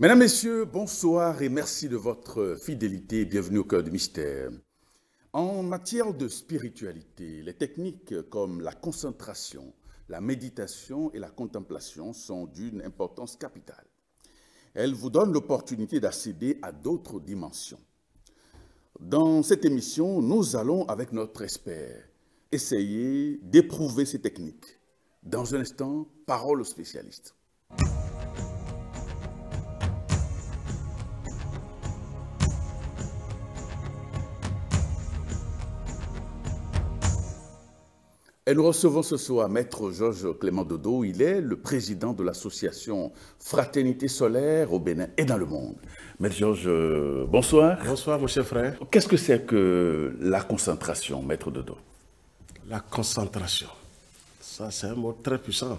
Mesdames, Messieurs, bonsoir et merci de votre fidélité. Bienvenue au cœur du mystère. En matière de spiritualité, les techniques comme la concentration, la méditation et la contemplation sont d'une importance capitale. Elles vous donnent l'opportunité d'accéder à d'autres dimensions. Dans cette émission, nous allons, avec notre expert, essayer d'éprouver ces techniques. Dans un instant, parole aux spécialistes. Et nous recevons ce soir Maître Georges Clément Dodo. Il est le président de l'association Fraternité Solaire au Bénin et dans le monde. Maître Georges, bonsoir. Bonsoir, mon cher frère. Qu'est-ce que c'est que la concentration, Maître Dodo? La concentration, ça c'est un mot très puissant.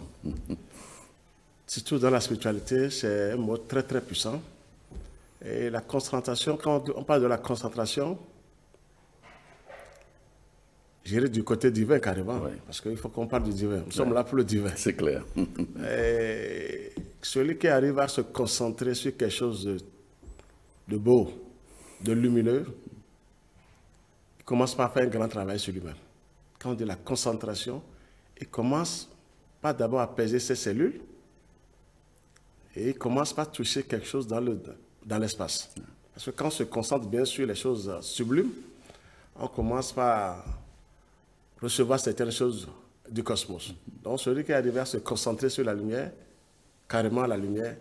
Surtout dans la spiritualité, c'est un mot très très puissant. Et la concentration, quand on parle de la concentration, j'irai du côté divin carrément, oui. Parce qu'il faut qu'on parle du divin. Nous sommes là pour le divin. C'est clair. Et celui qui arrive à se concentrer sur quelque chose de beau, de lumineux, il commence par faire un grand travail sur lui-même. Quand on dit la concentration, il commence pas d'abord à apaiser ses cellules, et il commence par toucher quelque chose dans l'espace. Parce que quand on se concentre bien sur les choses sublimes, on commence par recevoir certaines choses du cosmos. Donc celui qui arrive à se concentrer sur la lumière, carrément la lumière,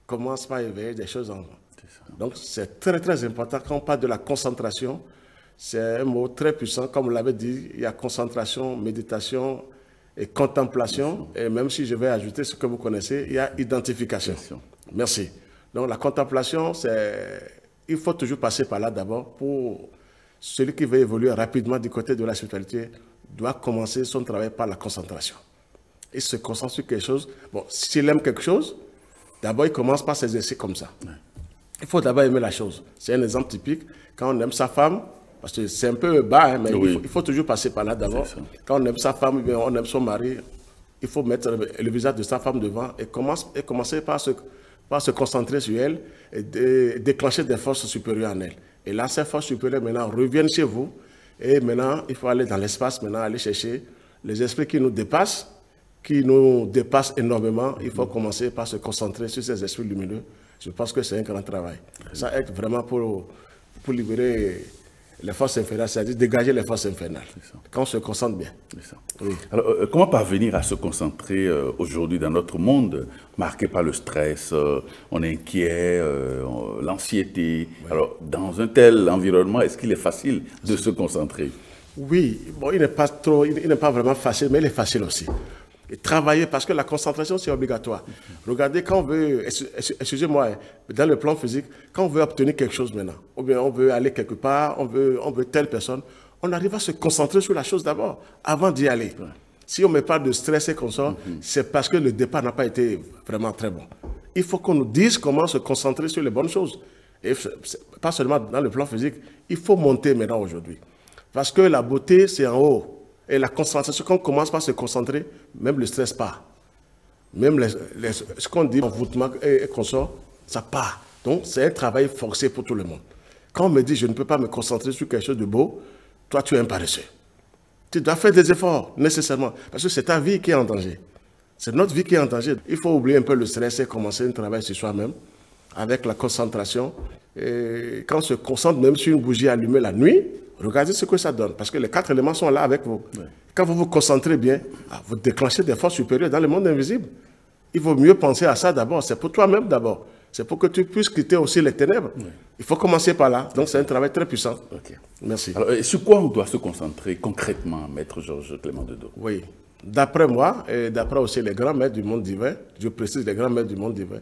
commence par éveiller des choses en nous. Donc c'est très très important quand on parle de la concentration. C'est un mot très puissant, comme on l'avait dit, il y a concentration, méditation et contemplation. Et même si je vais ajouter ce que vous connaissez, il y a identification. Merci. Donc la contemplation, il faut toujours passer par là d'abord pour celui qui veut évoluer rapidement du côté de la spiritualité doit commencer son travail par la concentration. Il se concentre sur quelque chose. Bon, s'il aime quelque chose, d'abord il commence par s'exercer comme ça. Ouais. Il faut d'abord aimer la chose. C'est un exemple typique. Quand on aime sa femme, parce que c'est un peu bas, hein, mais oui. il faut toujours passer par là d'abord. Quand on aime sa femme, on aime son mari, il faut mettre le visage de sa femme devant et commencer par se concentrer sur elle et déclencher des forces supérieures en elle. Et là, ces forces supérieures maintenant reviennent chez vous. Et maintenant, il faut aller dans l'espace, maintenant aller chercher les esprits qui nous dépassent énormément. Il faut commencer par se concentrer sur ces esprits lumineux. Je pense que c'est un grand travail. Ça aide vraiment pour libérer les forces infernales, c'est-à-dire dégager les forces infernales, quand on se concentre bien. Oui. Alors, comment parvenir à se concentrer aujourd'hui dans notre monde marqué par le stress, on est inquiet, l'anxiété. Oui. Alors, dans un tel environnement, est-ce qu'il est facile de se concentrer? Oui, bon, il n'est pas vraiment facile, mais il est facile aussi. Et travailler, parce que la concentration, c'est obligatoire. Regardez, quand on veut, excusez-moi, dans le plan physique, quand on veut obtenir quelque chose maintenant, ou bien on veut aller quelque part, on veut telle personne, on arrive à se concentrer sur la chose d'abord, avant d'y aller. Ouais. Si on ne met pas de stress et qu'on sort, c'est parce que le départ n'a pas été vraiment très bon. Il faut qu'on nous dise comment se concentrer sur les bonnes choses. Et pas seulement dans le plan physique, il faut monter maintenant aujourd'hui. Parce que la beauté, c'est en haut. Et la concentration, quand on commence par se concentrer, même le stress part. Même ce qu'on dit, envoûtement et qu'on sort, ça part. Donc, c'est un travail forcé pour tout le monde. Quand on me dit, je ne peux pas me concentrer sur quelque chose de beau, toi, tu es un paresseux. Tu dois faire des efforts, nécessairement, parce que c'est ta vie qui est en danger. C'est notre vie qui est en danger. Il faut oublier un peu le stress et commencer un travail sur soi-même, avec la concentration. Et quand on se concentre même sur une bougie allumée la nuit, regardez ce que ça donne, parce que les 4 éléments sont là avec vous. Ouais. Quand vous vous concentrez bien, vous déclenchez des forces supérieures dans le monde invisible. Il vaut mieux penser à ça d'abord, c'est pour toi-même d'abord. C'est pour que tu puisses quitter aussi les ténèbres. Ouais. Il faut commencer par là, donc c'est un travail très puissant. Okay. Merci. Alors, sur quoi on doit se concentrer concrètement, Maître Georges Clément Dodo? Oui, d'après moi, et d'après aussi les grands maîtres du monde divin, je précise les grands maîtres du monde divin,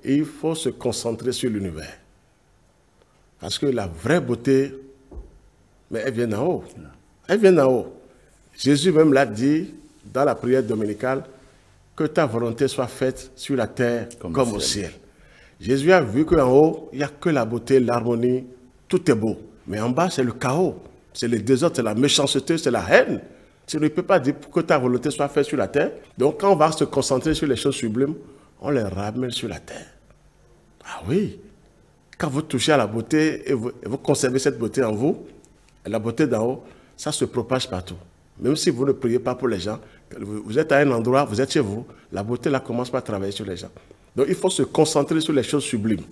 il faut se concentrer sur l'univers. Parce que la vraie beauté, mais elle vient d'en haut. Elle vient d'en haut. Jésus même l'a dit dans la prière dominicale, que ta volonté soit faite sur la terre comme au ciel. Jésus a vu qu'en haut, il n'y a que la beauté, l'harmonie, tout est beau. Mais en bas, c'est le chaos, c'est le désordre, c'est la méchanceté, c'est la haine. Tu ne peux pas dire que ta volonté soit faite sur la terre. Donc quand on va se concentrer sur les choses sublimes, on les ramène sur la terre. Ah oui. Quand vous touchez à la beauté et vous conservez cette beauté en vous, la beauté d'en haut, ça se propage partout. Même si vous ne priez pas pour les gens, vous êtes à un endroit, vous êtes chez vous, la beauté là commence par travailler sur les gens. Donc il faut se concentrer sur les choses sublimes.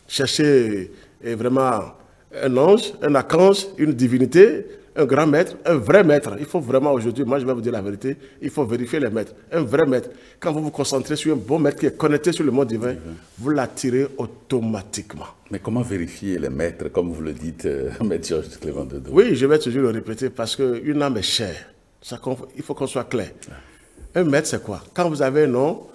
Chercher vraiment un ange, un archange, une divinité, un grand maître, un vrai maître. Il faut vraiment aujourd'hui, moi je vais vous dire la vérité, il faut vérifier les maîtres. Un vrai maître. Quand vous vous concentrez sur un bon maître qui est connecté sur le monde divin, vous l'attirez automatiquement. Mais comment vérifier les maîtres, comme vous le dites, Maître Georges Clément Dodo? Oui, je vais toujours le répéter parce qu'une âme est chère. Il faut qu'on soit clair. Un maître, c'est quoi? Quand vous avez un nom,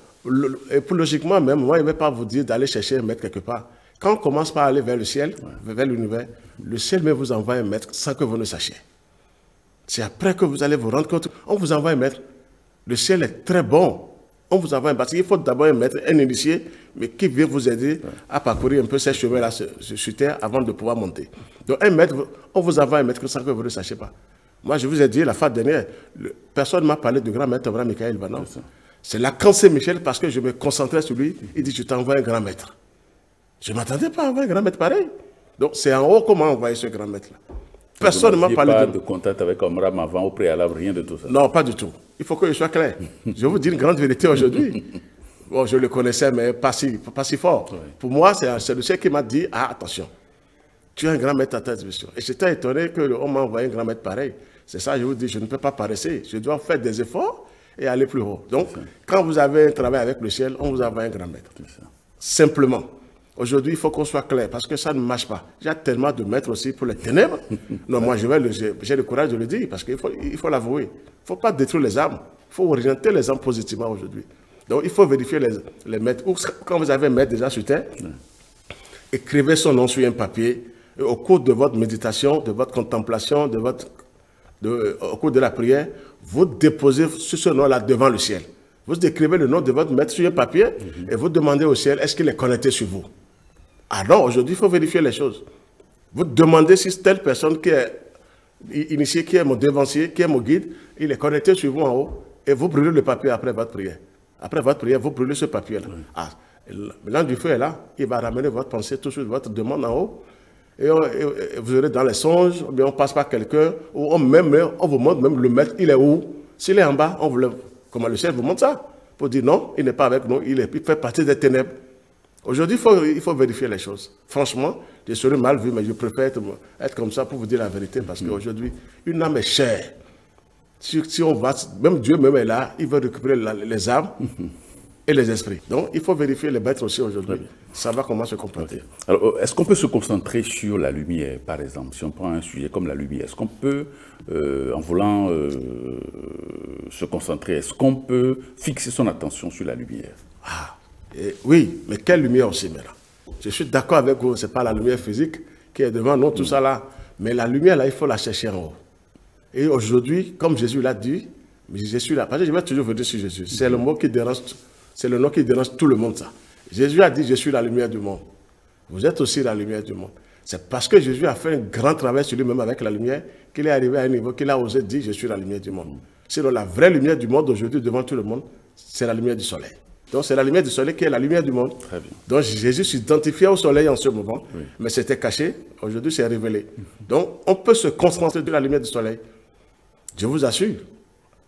et pour logiquement même, moi je ne vais pas vous dire d'aller chercher un maître quelque part. Quand on commence par aller vers le ciel, vers l'univers, le ciel même vous envoie un maître sans que vous ne sachiez. C'est après que vous allez vous rendre compte, on vous envoie un maître. Le ciel est très bon. On vous envoie un maître. Il faut d'abord un maître, un initié, mais qui vient vous aider à parcourir un peu ces chemins-là sur terre avant de pouvoir monter. Donc un maître, on vous envoie un maître sans que vous ne sachiez pas. Moi, je vous ai dit la fois dernière, personne ne m'a parlé du grand maître Abraham Michael Banan. C'est Lacan Saint-Michel parce que je me concentrais sur lui. Il dit, je t'envoie un grand maître. Je ne m'attendais pas à envoyer un grand maître pareil. Donc c'est en haut comment envoyer ce grand maître-là. Personne ne m'a parlé pas de contact avec Omram avant, au préalable, rien de tout ça. Non, pas du tout. Il faut que je sois clair. Je vous dis une grande vérité aujourd'hui. Bon, je le connaissais, mais pas si fort. Ouais. Pour moi, c'est le ciel qui m'a dit, ah, attention, tu es un grand maître à ta disposition. Et j'étais étonné qu'on m'a envoyé un grand maître pareil. C'est ça, je vous dis, je ne peux pas paresser. Je dois faire des efforts et aller plus haut. Donc, quand vous avez un travail avec le ciel, on vous envoie un grand maître. Simplement. Aujourd'hui, il faut qu'on soit clair, parce que ça ne marche pas. Il y a tellement de maîtres aussi pour les ténèbres. Non, moi, j'ai le courage de le dire, parce qu'il faut l'avouer. Il ne faut pas détruire les âmes. Il faut orienter les âmes positivement aujourd'hui. Donc, il faut vérifier les maîtres. Ou quand vous avez un maître déjà sur terre, écrivez son nom sur un papier. Et au cours de votre méditation, de votre contemplation, au cours de la prière, vous déposez ce nom-là devant le ciel. Vous écrivez le nom de votre maître sur un papier et vous demandez au ciel, est-ce qu'il est connecté sur vous? Ah non, aujourd'hui, il faut vérifier les choses. Vous demandez si telle personne qui est initiée, qui est mon devancier, qui est mon guide, il est connecté sur vous en haut et vous brûlez le papier après votre prière. Après votre prière, vous brûlez ce papier-là. Ah, l'ange du feu est là, il va ramener votre pensée tout de suite, votre demande en haut. Et vous aurez dans les songes, ou bien on passe par quelqu'un, ou on vous montre même le maître, il est où? S'il est en bas, comment le ciel vous montre ça? Pour dire non, il n'est pas avec nous, il fait partie des ténèbres. Aujourd'hui, il faut vérifier les choses. Franchement, je serais mal vu, mais je préfère être comme ça pour vous dire la vérité, parce qu'aujourd'hui, une âme est chère. Si on va, même Dieu même est là, il veut récupérer les âmes et les esprits. Donc, il faut vérifier les bêtes aussi aujourd'hui. Savoir comment se comporter. Alors, est-ce qu'on peut se concentrer sur la lumière, par exemple? Si on prend un sujet comme la lumière, est-ce qu'on peut, en voulant se concentrer, est-ce qu'on peut fixer son attention sur la lumière? Oui, mais quelle lumière aussi maintenant? Je suis d'accord avec vous, ce n'est pas la lumière physique qui est devant nous, tout ça là. Mais la lumière là, il faut la chercher en haut. Et aujourd'hui, comme Jésus l'a dit, je suis là. Parce que je vais toujours vous dire sur Jésus. C'est le mot qui dérange, c'est le nom qui dérange tout le monde, ça. Jésus a dit, je suis la lumière du monde. Vous êtes aussi la lumière du monde. C'est parce que Jésus a fait un grand travail sur lui-même avec la lumière qu'il est arrivé à un niveau qu'il a osé dire, je suis la lumière du monde. Sinon, la vraie lumière du monde aujourd'hui, devant tout le monde, c'est la lumière du soleil. Donc, c'est la lumière du soleil qui est la lumière du monde. Très bien. Donc, Jésus s'identifiait au soleil en ce moment, mais c'était caché. Aujourd'hui, c'est révélé. Donc, on peut se concentrer sur la lumière du soleil. Je vous assure,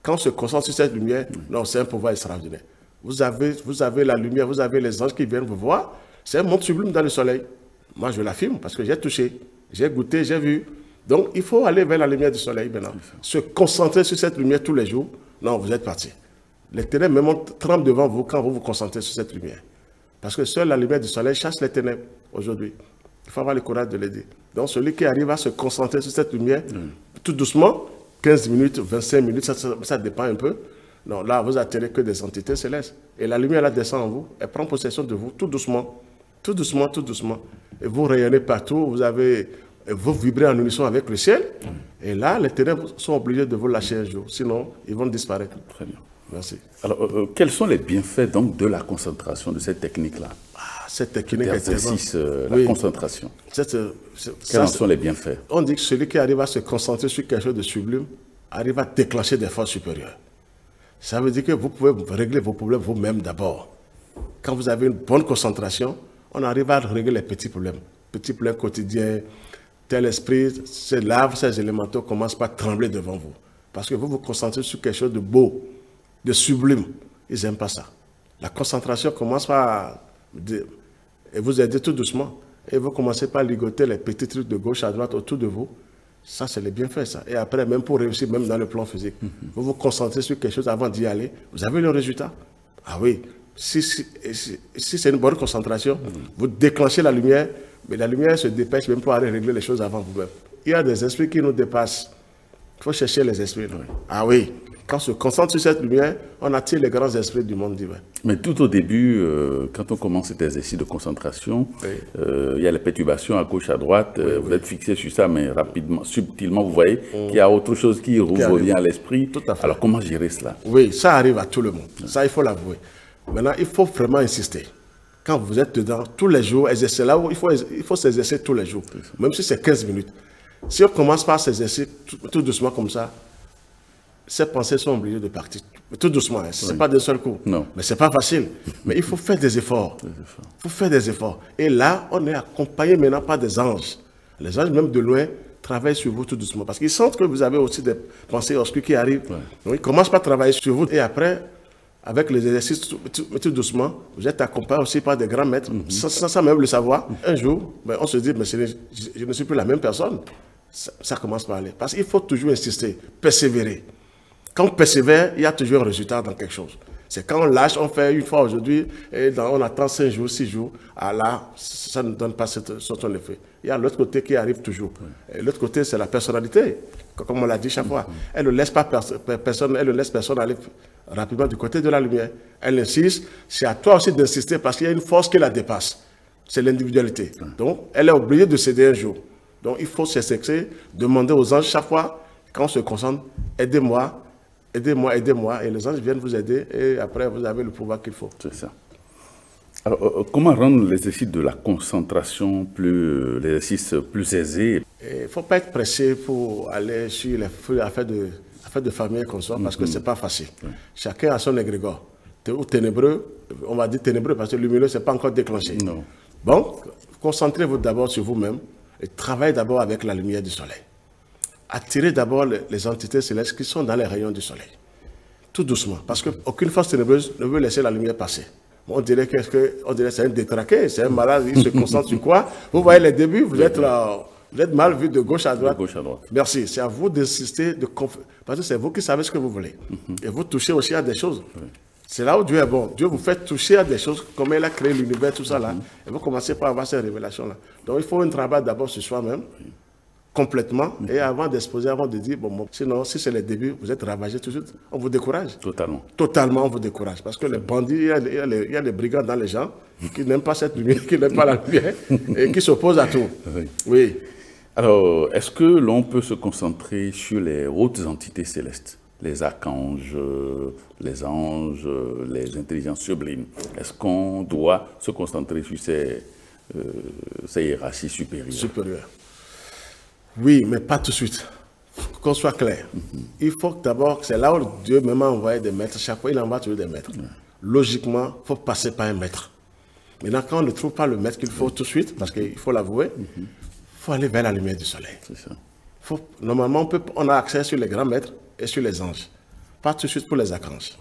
quand on se concentre sur cette lumière, non, c'est un pouvoir extraordinaire. Vous avez la lumière, vous avez les anges qui viennent vous voir. C'est un monde sublime dans le soleil. Moi, je l'affirme parce que j'ai touché, j'ai goûté, j'ai vu. Donc, il faut aller vers la lumière du soleil maintenant. Se concentrer sur cette lumière tous les jours. Non, vous êtes parti. Les ténèbres même tremblent devant vous quand vous vous concentrez sur cette lumière. Parce que seule la lumière du soleil chasse les ténèbres aujourd'hui. Il faut avoir le courage de l'aider. Donc, celui qui arrive à se concentrer sur cette lumière, tout doucement, 15 minutes, 25 minutes, ça dépend un peu. Non, là, vous attirez que des entités célestes. Et la lumière, là, descend en vous. Elle prend possession de vous, tout doucement. Tout doucement, tout doucement. Et vous rayonnez partout. Vous vibrez en unisson avec le ciel. Et là, les ténèbres sont obligés de vous lâcher un jour. Sinon, ils vont disparaître. Très bien. Merci. Alors, quels sont les bienfaits donc de la concentration, de cette technique-là? Cette technique l'exercice, la concentration. Quels en sont les bienfaits? On dit que celui qui arrive à se concentrer sur quelque chose de sublime arrive à déclencher des forces supérieures. Ça veut dire que vous pouvez régler vos problèmes vous-même d'abord. Quand vous avez une bonne concentration, on arrive à régler les petits problèmes quotidiens. Tel esprit, ces larves, ces élémentaux commencent par trembler devant vous. Parce que vous vous concentrez sur quelque chose de beau, de sublime. Ils n'aiment pas ça. La concentration commence par vous aider tout doucement. Et vous commencez par ligoter les petits trucs de gauche à droite autour de vous. Ça, c'est les bienfaits, ça. Et après, même pour réussir, même dans le plan physique, vous vous concentrez sur quelque chose avant d'y aller. Vous avez le résultat. Ah oui, si c'est une bonne concentration, vous déclenchez la lumière, mais la lumière se dépêche même pour aller régler les choses avant vous-même. Il y a des esprits qui nous dépassent. Il faut chercher les esprits. Oui. Ah oui, quand on se concentre sur cette lumière, on attire les grands esprits du monde divin. Mais tout au début, quand on commence cet exercice de concentration, il y a les perturbations à gauche, à droite. Vous êtes fixé sur ça, mais rapidement, subtilement, vous voyez qu'il y a autre chose qui revient à l'esprit. Tout à fait. Alors, comment gérer cela? Oui, ça arrive à tout le monde. Ça, il faut l'avouer. Maintenant, il faut vraiment insister. Quand vous êtes dedans, tous les jours, exercer là où il faut s'exercer tous les jours, même si c'est 15 minutes. Si on commence par s'exercer tout doucement comme ça, ces pensées sont obligées de partir. Tout doucement, hein. Ce n'est pas d'un seul coup. Non. Mais ce n'est pas facile. Mais il faut faire des efforts. Il faut faire des efforts. Et là, on est accompagné maintenant par des anges. Les anges, même de loin, travaillent sur vous tout doucement. Parce qu'ils sentent que vous avez aussi des pensées obscures qui arrivent. Donc, ils commencent par travailler sur vous. Et après, avec les exercices, tout doucement, vous êtes accompagné aussi par des grands maîtres, sans même le savoir. Un jour, on se dit, mais je ne suis plus la même personne. Ça commence par aller. Parce qu'il faut toujours insister, persévérer. Quand on persévère, il y a toujours un résultat dans quelque chose. C'est quand on lâche, on fait une fois aujourd'hui, et on attend 5 jours, 6 jours, là, ça ne donne pas son effet. Il y a l'autre côté qui arrive toujours. L'autre côté, c'est la personnalité, comme on l'a dit chaque fois. Elle ne laisse pas personne, elle ne laisse personne aller rapidement du côté de la lumière. Elle insiste, c'est à toi aussi d'insister parce qu'il y a une force qui la dépasse. C'est l'individualité. Donc, elle est obligée de céder un jour. Donc, il faut s'exercer, demander aux anges chaque fois, quand on se concentre, aidez-moi, aidez-moi, aidez-moi. Et les anges viennent vous aider et après, vous avez le pouvoir qu'il faut. C'est ça. Alors, comment rendre l'exercice de la concentration l'exercice plus aisé? Il ne faut pas être pressé pour aller sur les affaires de famille comme ça, parce que ce n'est pas facile. Chacun a son égrégore. Ou ténébreux, on va dire ténébreux parce que lumineux, ce n'est pas encore déclenché. Non. Bon, concentrez-vous d'abord sur vous-même et travaillez d'abord avec la lumière du soleil. Attirez d'abord les entités célestes qui sont dans les rayons du soleil. Tout doucement, parce qu'aucune force ténébreuse ne veut laisser la lumière passer. On dirait que c'est un détraqué, c'est un malade, il se concentre sur quoi? Vous voyez les débuts, vous êtes mal vu de gauche à droite. De gauche à droite. Merci, c'est à vous d'insister, parce que c'est vous qui savez ce que vous voulez. Et vous touchez aussi à des choses. C'est là où Dieu est bon. Dieu vous fait toucher à des choses, comme il a créé l'univers, tout ça là. Et vous commencez par avoir ces révélations-là. Donc il faut un travail d'abord sur soi-même, complètement, et avant d'exposer, avant de dire, bon, sinon, si c'est le début, vous êtes ravagé tout de suite, on vous décourage. Totalement. Totalement, on vous décourage. Parce que les bandits, il y a les brigands dans les gens qui n'aiment pas cette lumière, qui n'aiment pas la lumière, et qui s'opposent à tout. Oui. Alors, est-ce que l'on peut se concentrer sur les hautes entités célestes, les archanges, les anges, les intelligences sublimes? Est-ce qu'on doit se concentrer sur ces hiérarchies supérieures? Oui, mais pas tout de suite. Qu'on soit clair. Il faut d'abord, c'est là où Dieu même a envoyé des maîtres. Chaque fois, il envoie toujours des maîtres. Logiquement, il faut passer par un maître. Maintenant, quand on ne trouve pas le maître qu'il faut tout de suite, parce qu'il faut l'avouer, il faut aller vers la lumière du soleil. C'est ça. Normalement, on a accès sur les grands maîtres et sur les anges. Pas tout de suite pour les archanges.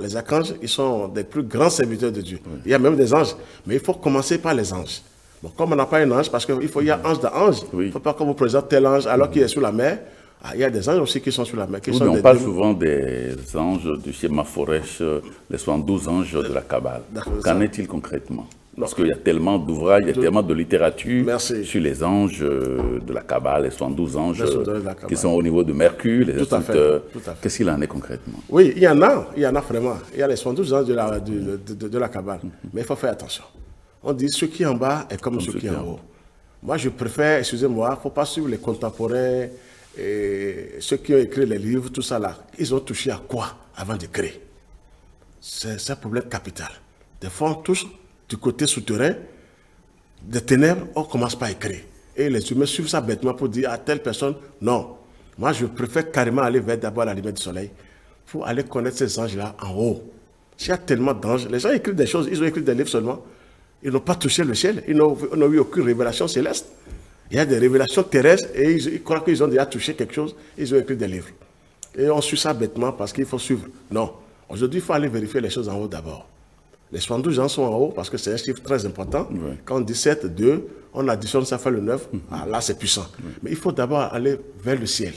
Les archanges, ils sont des plus grands serviteurs de Dieu. Il y a même des anges, mais il faut commencer par les anges. Bon, comme on n'a pas un ange, parce qu'il y a ange d'ange, il ne faut pas qu'on vous présente tel ange alors qu'il est sous la mer. Il y a des anges aussi qui sont sur la mer. On parle souvent des anges du schéma Foresh, les 72 anges de la Kabbale. Qu'en est-il concrètement? Parce qu'il y a tellement d'ouvrages, il y a tellement de littérature sur les anges de la Kabbale, les 72 anges qui sont au niveau de Mercure. Tout à fait. Qu'est-ce qu'il en est concrètement? Oui, il y en a vraiment. Il y a les 72 anges de la Kabbale. Mais il faut faire attention. On dit ce qui est en bas est comme ce qui est en haut. Moi, je préfère, excusez-moi, il ne faut pas suivre les contemporains et ceux qui ont écrit les livres, tout ça là. Ils ont touché à quoi avant d'écrire? C'est un problème capital. Des fois, on touche du côté souterrain, des ténèbres, on commence par écrire. Et les humains suivent ça bêtement pour dire à telle personne, non. Moi, je préfère carrément aller vers d'abord la lumière du soleil pour aller connaître ces anges-là en haut. S'il y a tellement d'anges, les gens écrivent des choses, ils ont écrit des livres seulement. Ils n'ont pas touché le ciel. Ils n'ont eu aucune révélation céleste. Il y a des révélations terrestres et ils croient qu'ils ont déjà touché quelque chose. Ils ont écrit des livres. Et on suit ça bêtement parce qu'il faut suivre. Non. Aujourd'hui, il faut aller vérifier les choses en haut d'abord. Les 72 ans sont en haut parce que c'est un chiffre très important. Oui. Quand on dit 7, 2, on additionne, ça fait le 9. Ah, là, c'est puissant. Mais il faut d'abord aller vers le ciel.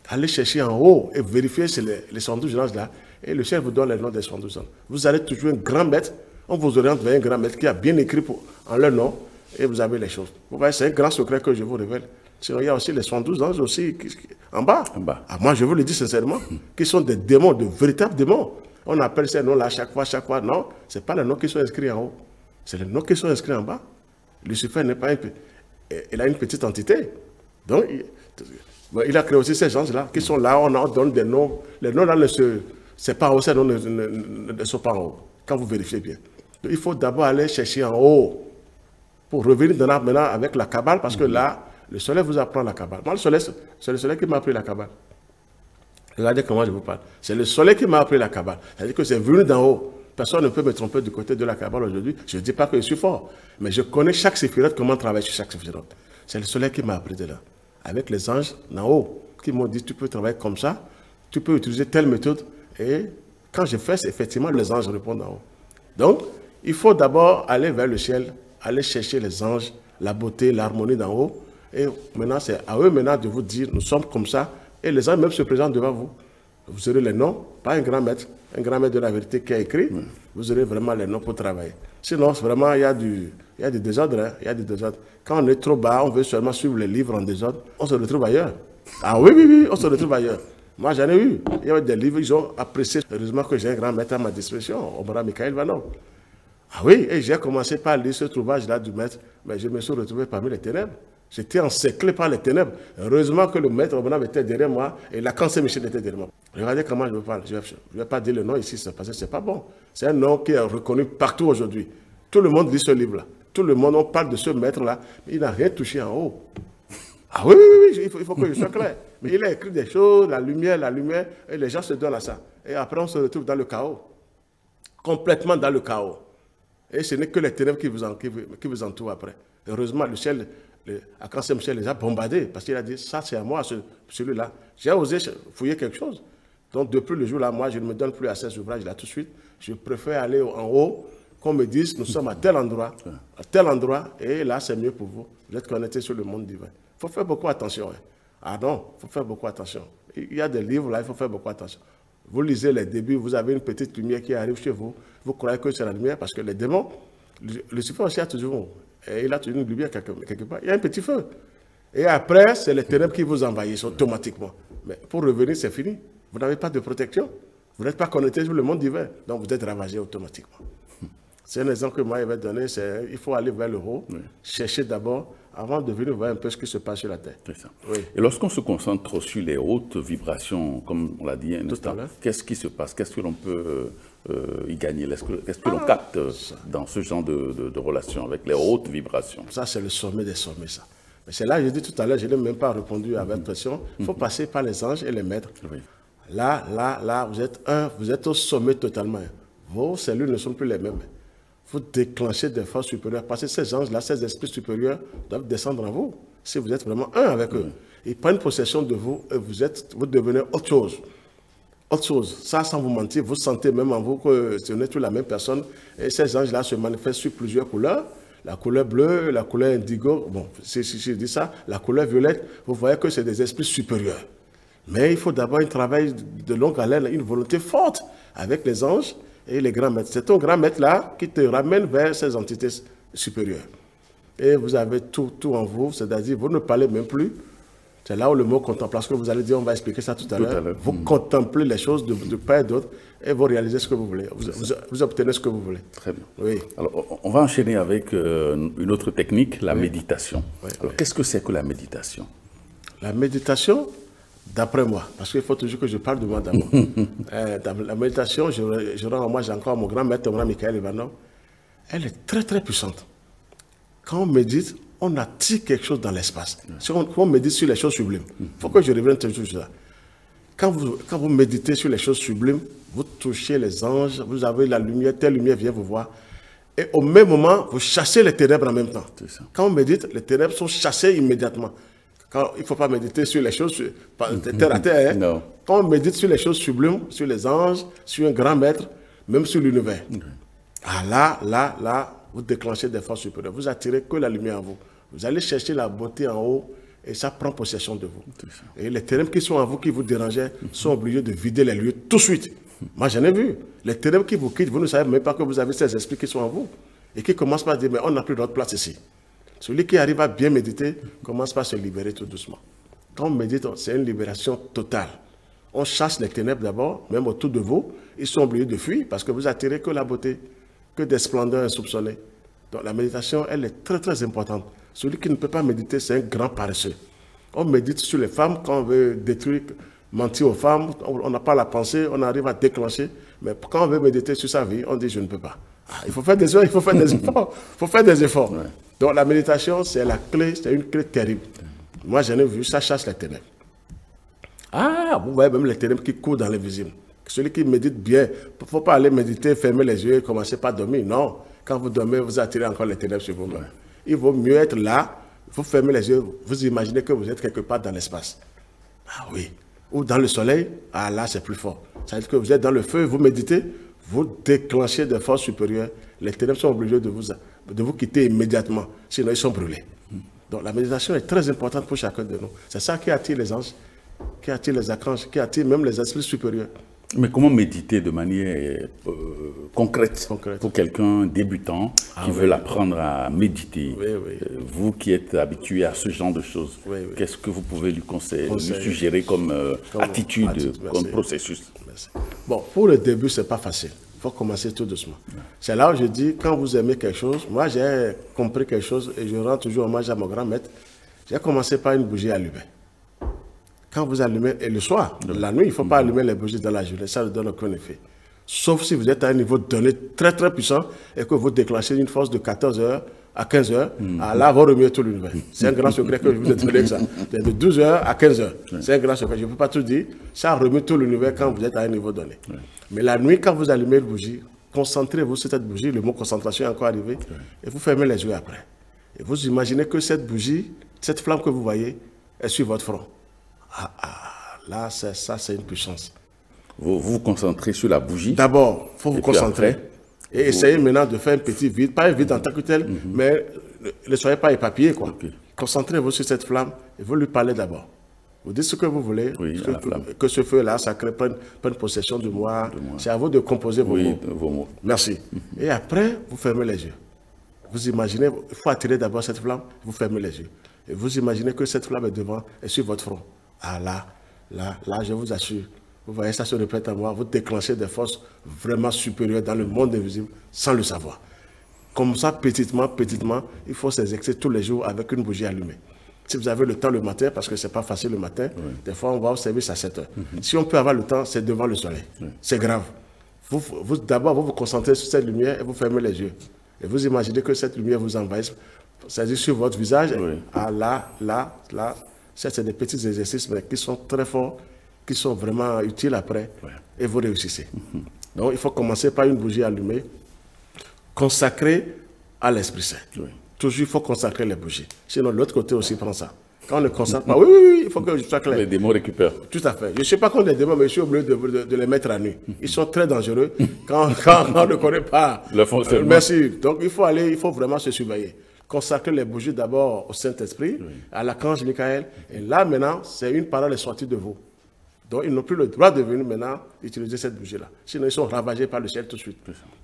Aller chercher en haut et vérifier les 72 ans là. Et le ciel vous donne les noms des 72 ans. Vous allez toujours un grand maître. On vous oriente vers un grand maître qui a bien écrit en leur nom. Et vous avez les choses. Vous voyez, c'est un grand secret que je vous révèle. Sinon, il y a aussi les 72 anges aussi en bas. Ah, moi, je vous le dis sincèrement, qui sont des démons, de véritables démons. On appelle ces noms-là chaque fois. Non, ce n'est pas les noms qui sont inscrits en haut. C'est les noms qui sont inscrits en bas. Lucifer n'est pas il a une petite entité. Donc, il a créé aussi ces gens-là qui sont là. On en donne des noms. Les noms-là c'est pas en haut, ces noms ne sont pas en haut. Quand vous vérifiez bien. Donc, il faut d'abord aller chercher en haut. Pour revenir maintenant avec la Kabbale, parce que là, le soleil vous apprend la Kabbale. Moi, c'est le soleil qui m'a appris la Kabbale. Regardez comment je vous parle. C'est le soleil qui m'a appris la Kabbale. C'est-à-dire que c'est venu d'en haut. Personne ne peut me tromper du côté de la Kabbale aujourd'hui. Je ne dis pas que je suis fort, mais je connais chaque séphirote, comment travailler sur chaque séphirote. C'est le soleil qui m'a appris de là. Avec les anges d'en haut, qui m'ont dit, tu peux travailler comme ça, tu peux utiliser telle méthode. Et quand je fais, effectivement, les anges répondent en haut. Donc, il faut d'abord aller vers le ciel, aller chercher les anges, la beauté, l'harmonie d'en haut. Et maintenant, c'est à eux maintenant de vous dire, nous sommes comme ça. Et les anges même se présentent devant vous. Vous aurez les noms, pas un grand maître de la vérité qui a écrit. Vous aurez vraiment les noms pour travailler. Sinon, vraiment, il y a du désordre. Hein, il y a du désordre. Quand on est trop bas, on veut seulement suivre les livres en désordre, on se retrouve ailleurs. Ah oui, on se retrouve ailleurs. Moi, j'en ai eu. Il y avait des livres, ils ont apprécié. Heureusement que j'ai un grand maître à ma disposition, Omar Michael Vanov. Ah oui, et j'ai commencé par lire ce trouvage-là du maître, mais je me suis retrouvé parmi les ténèbres. J'étais encerclé par les ténèbres. Heureusement que le maître était derrière moi et Lacan Saint-Michel était derrière moi. Regardez comment je vous parle. Je ne vais pas dire le nom ici, parce que ce n'est pas bon. C'est un nom qui est reconnu partout aujourd'hui. Tout le monde lit ce livre-là. Tout le monde, on parle de ce maître-là, mais il n'a rien touché en haut. Ah oui, il faut que je sois clair. Mais il a écrit des choses, la lumière, et les gens se donnent à ça. Et après, on se retrouve dans le chaos. Complètement dans le chaos. Et ce n'est que les ténèbres qui vous entourent après. Heureusement, le ciel, Lacan Saint-Michel les a bombardés, parce qu'il a dit, ça c'est à moi, celui-là. J'ai osé fouiller quelque chose. Donc depuis le jour-là, moi, je ne me donne plus à ces ouvrages-là tout de suite. Je préfère aller en haut, qu'on me dise, nous sommes à tel endroit, et là, c'est mieux pour vous. Vous êtes connectés sur le monde divin. Il faut faire beaucoup attention. Hein. Ah non, il faut faire beaucoup attention. Il y a des livres là, il faut faire beaucoup attention. Vous lisez les débuts, vous avez une petite lumière qui arrive chez vous. Vous croyez que c'est la lumière parce que les démons, Lucifer aussi a toujours, il a toujours une lumière quelque part. Il y a un petit feu. Et après, c'est les ténèbres qui vous envahissent automatiquement. Mais pour revenir, c'est fini. Vous n'avez pas de protection. Vous n'êtes pas connecté sur le monde divin. Donc vous êtes ravagé automatiquement. C'est un exemple que moi, il va donner. Il faut aller vers le haut, chercher d'abord, avant de venir voir un peu ce qui se passe sur la terre. C'est ça. Oui. Et lorsqu'on se concentre sur les hautes vibrations, comme on l'a dit un instant, qu'est-ce qui se passe? Qu'est-ce que l'on peut y gagner? Qu'est-ce que l'on capte dans ce genre de relation avec les hautes vibrations? Ça, c'est le sommet des sommets, ça. Mais c'est là, je dis tout à l'heure, je n'ai même pas répondu à votre question. Il faut passer par les anges et les maîtres. Oui. Là, vous êtes au sommet totalement. Vos cellules ne sont plus les mêmes. Vous déclenchez des forces supérieures. Parce que ces anges-là, ces esprits supérieurs doivent descendre en vous. Si vous êtes vraiment un avec eux. Ils prennent possession de vous et vous devenez autre chose. Autre chose. Ça, sans vous mentir, vous sentez même en vous que ce n'est plus la même personne. Et ces anges-là se manifestent sur plusieurs couleurs. La couleur bleue, la couleur indigo. Bon, si je dis ça, la couleur violette, vous voyez que c'est des esprits supérieurs. Mais il faut d'abord un travail de longue haleine, une volonté forte avec les anges et les grands maîtres. C'est ton grand maître là qui te ramène vers ces entités supérieures. Et vous avez tout en vous, c'est-à-dire vous ne parlez même plus. C'est là où le mot contemplation, que vous allez dire, on va expliquer ça tout à l'heure. Vous contemplez les choses de part et d'autre et vous réalisez ce que vous voulez. Vous obtenez ce que vous voulez. Très bien. Oui. Alors, on va enchaîner avec une autre technique, la méditation. Oui. Alors, qu'est-ce que c'est que la méditation? La méditation, d'après moi, parce qu'il faut toujours que je parle de moi d'abord. La méditation, moi j'ai encore mon grand maître, mon Michael Ivanov, elle est très très puissante. Quand on médite, on attire quelque chose dans l'espace. Si on médite sur les choses sublimes, il faut que je revienne toujours sur ça. Quand vous méditez sur les choses sublimes, vous touchez les anges, vous avez la lumière, telle lumière vient vous voir. Et au même moment, vous chassez les ténèbres en même temps. Ça. Quand on médite, les ténèbres sont chassées immédiatement. Il ne faut pas méditer sur les choses terre à terre. Hein. Non. Quand on médite sur les choses sublimes, sur les anges, sur un grand maître, même sur l'univers. Là, vous déclenchez des forces supérieures. Vous attirez que la lumière en vous. Vous allez chercher la beauté en haut et ça prend possession de vous. Et les ténèbres qui sont en vous, qui vous dérangeaient, sont obligés de vider les lieux tout de suite. Moi, j'en ai vu. Les ténèbres qui vous quittent, vous ne savez même pas que vous avez ces esprits qui sont en vous. Et qui commencent par dire, mais on n'a plus notre place ici. Celui qui arrive à bien méditer commence par se libérer tout doucement. Quand on médite, c'est une libération totale. On chasse les ténèbres d'abord, même autour de vous. Ils sont obligés de fuir parce que vous attirez que la beauté, que des splendeurs insoupçonnées. Donc la méditation, elle est très très importante. Celui qui ne peut pas méditer, c'est un grand paresseux. On médite sur les femmes quand on veut détruire, mentir aux femmes. On n'a pas la pensée, on arrive à déclencher. Mais quand on veut méditer sur sa vie, on dit je ne peux pas. Il faut faire des efforts, il faut faire des efforts. Il faut faire des efforts. Ouais. Donc la méditation, c'est la clé, c'est une clé terrible. Moi, j'en ai vu, ça chasse les ténèbres. Ah, vous voyez même les ténèbres qui courent dans l'invisible. Celui qui médite bien, il ne faut pas aller méditer, fermer les yeux et commencer par dormir. Non, quand vous dormez, vous attirez encore les ténèbres sur vous-même. Il vaut mieux être là, vous fermez les yeux, vous imaginez que vous êtes quelque part dans l'espace. Ah oui. Ou dans le soleil, ah là, c'est plus fort. Ça veut dire que vous êtes dans le feu, vous méditez, vous déclenchez des forces supérieures, les ténèbres sont obligés de vous quitter immédiatement, sinon ils sont brûlés. Donc la méditation est très importante pour chacun de nous. C'est ça qui attire les anges, qui attire les archanges, qui attire même les esprits supérieurs. Mais comment méditer de manière concrète pour quelqu'un débutant qui veut apprendre à méditer? Vous qui êtes habitué à ce genre de choses, qu'est-ce que vous pouvez lui suggérer comme attitude, comme processus? Merci. Bon, pour le début, ce n'est pas facile. Il faut commencer tout doucement. C'est là où je dis, quand vous aimez quelque chose, moi j'ai compris quelque chose et je rends toujours hommage à mon grand maître. J'ai commencé par une bougie allumée. Quand vous allumez, et le soir, la nuit, il ne faut pas allumer les bougies dans la journée, ça ne donne aucun effet. Sauf si vous êtes à un niveau donné très très puissant et que vous déclenchez une force de 14h à 15h, là, vous remuez tout l'univers. C'est un grand secret que je vous ai donné ça. De 12h à 15h. C'est un grand secret. Je ne peux pas tout dire. Ça remue tout l'univers quand vous êtes à un niveau donné. Mais la nuit, quand vous allumez une bougie, concentrez-vous sur cette bougie, le mot concentration est encore arrivé, et vous fermez les yeux après. Et vous imaginez que cette bougie, cette flamme que vous voyez, est sur votre front. Là, ça, c'est une puissance. Vous vous concentrez sur la bougie. D'abord, il faut vous concentrer. Après, et essayez maintenant de faire un petit vide. Pas un vide en tant que tel, mais ne soyez pas éparpillés, quoi. Concentrez-vous sur cette flamme et vous lui parlez d'abord. Vous dites ce que vous voulez, que ce feu-là, ça prenne possession de moi. C'est à vous de composer vos mots. Merci. Et après, vous fermez les yeux. Vous imaginez, il faut attirer d'abord cette flamme, vous fermez les yeux. Et vous imaginez que cette flamme est devant et sur votre front. Ah là, je vous assure, vous voyez, ça se répète à moi, vous déclenchez des forces vraiment supérieures dans le monde invisible sans le savoir. Comme ça, petitement, il faut s'exercer tous les jours avec une bougie allumée. Si vous avez le temps le matin, parce que ce n'est pas facile le matin, des fois on va au service à 7 heures. Si on peut avoir le temps, c'est devant le soleil. C'est grave. D'abord, vous concentrez sur cette lumière et vous fermez les yeux. Et vous imaginez que cette lumière vous envahisse, c'est-à-dire sur votre visage. Ah là. C'est des petits exercices mais qui sont très forts, qui sont vraiment utiles après, et vous réussissez. Donc il faut commencer par une bougie allumée, consacrée à l'Esprit Saint. Toujours il faut consacrer les bougies. Sinon l'autre côté aussi prend ça. Quand on ne consacre pas, oui, il faut que je sois clair. Les démons récupèrent. Tout à fait. Je ne sais pas contre les démons, mais je suis obligé de les mettre à nu. Ils sont très dangereux quand on ne connaît pas. Merci. Donc il faut vraiment se surveiller. Consacrer les bougies d'abord au Saint-Esprit, à l'archange Michael. Et là, maintenant, c'est une parole est sortie de vous. Donc, ils n'ont plus le droit de venir maintenant utiliser cette bougie-là. Sinon, ils sont ravagés par le ciel tout de suite.